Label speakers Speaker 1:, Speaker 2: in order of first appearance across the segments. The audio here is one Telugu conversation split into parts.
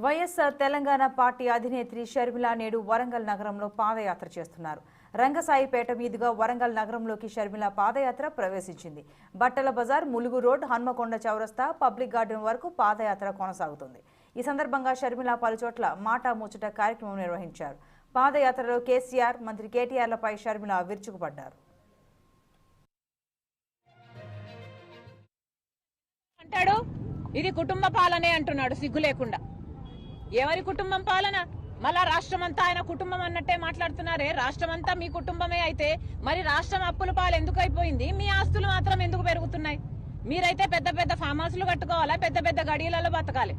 Speaker 1: వైఎస్ఆర్ తెలంగాణ పార్టీ అధినేత్రి షర్మిల నేడు వరంగల్ నగరంలో పాదయాత్ర చేస్తున్నారు. రంగసాయిపేట మీదుగా వరంగల్ నగరంలోకి షర్మిల పాదయాత్ర ప్రవేశించింది. బట్టల బజార్, ములుగు రోడ్, హన్మకొండ చౌరస్తా, పబ్లిక్ గార్డెన్ వరకు పాదయాత్ర కొనసాగుతుంది. ఈ సందర్భంగా షర్మిల పలుచోట్ల మాటా ముచ్చట కార్యక్రమం నిర్వహించారు. పాదయాత్రలో కేసీఆర్, మంత్రి కేటీఆర్లపై షర్మిల విరుచుకుపడ్డారు.
Speaker 2: అంటాడు ఇది కుటుంబ పాలనే అంటున్నాడు సిగ్గు లేకుండా. ఎవరి కుటుంబం పాలన? మళ్ళా రాష్ట్రమంతా ఆయన కుటుంబం అన్నట్టే మాట్లాడుతున్నారే. రాష్ట్రమంతా మీ కుటుంబమే అయితే మరి రాష్ట్రం అప్పుల పాలు ఎందుకు అయిపోయింది? మీ ఆస్తులు మాత్రం ఎందుకు పెరుగుతున్నాయి? మీరైతే పెద్ద పెద్ద ఫామ్ హౌస్లు కట్టుకోవాలా, పెద్ద పెద్ద గడియలలో బతకాలి.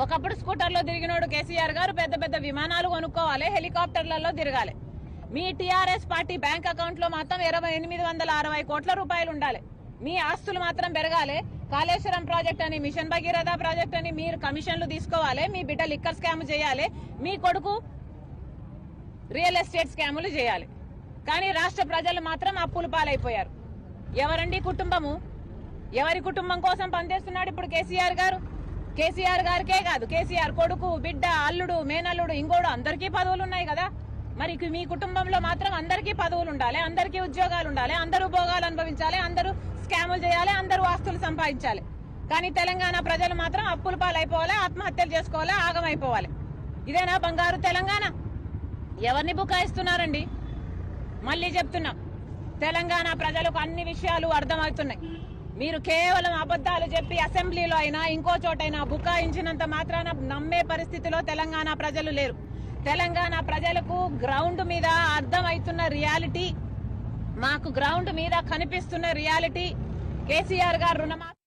Speaker 2: ఒకప్పుడు స్కూటర్లో తిరిగినోడు కేసీఆర్ గారు పెద్ద పెద్ద విమానాలు కొనుక్కోవాలి, హెలికాప్టర్లలో తిరగాలి. మీ టీఆర్ఎస్ పార్టీ బ్యాంక్ అకౌంట్ లో మాత్రం 860 కోట్ల రూపాయలు ఉండాలి. మీ ఆస్తులు మాత్రం పెరగాలి. కాళేశ్వరం ప్రాజెక్ట్ అని, మిషన్ భగీరథ ప్రాజెక్ట్ అని మీరు కమిషన్లు తీసుకోవాలి. మీ బిడ్డ లిక్కర్ స్కామ్ చేయాలి. మీ కొడుకు రియల్ ఎస్టేట్ స్కాములు చేయాలి. కానీ రాష్ట్ర ప్రజలు మాత్రం అప్పుల పాలైపోయారు. ఎవరండి కుటుంబము? ఎవరి కుటుంబం కోసం పనిచేస్తున్నాడు ఇప్పుడు కేసీఆర్ గారు? కేసీఆర్ గారికే కాదు, కేసీఆర్ కొడుకు, బిడ్డ, అల్లుడు, మేనల్లుడు, ఇంకోడు అందరికీ పదవులు ఉన్నాయి కదా. మరి మీ కుటుంబంలో మాత్రం అందరికీ పదవులు ఉండాలి, అందరికీ ఉద్యోగాలు ఉండాలి, అందరూ భోగాలు అనుభవించాలి, అందరూ స్కాములు చేయాలి, అందరూ ఆస్తులు సంపాదించాలి. కానీ తెలంగాణ ప్రజలు మాత్రం అప్పుల పాలైపోవాలి, ఆత్మహత్యలు చేసుకోవాలి, ఆగమైపోవాలి. ఇదేనా బంగారు తెలంగాణ? ఎవరిని బుకాయిస్తున్నారండి? మళ్ళీ చెప్తున్నాం, తెలంగాణ ప్రజలకు అన్ని విషయాలు అర్థమవుతున్నాయి. మీరు కేవలం అబద్ధాలు చెప్పి అసెంబ్లీలో అయినా ఇంకో చోటైనా బుకాయించినంత మాత్రాన నమ్మే పరిస్థితిలో తెలంగాణ ప్రజలు లేరు. తెలంగాణ ప్రజలకు గ్రౌండ్ మీద అర్థమవుతున్న రియాలిటీ, మాకు గ్రౌండ్ మీద కనిపిస్తున్న రియాలిటీ, కేసీఆర్ గారు రుణమాఫీ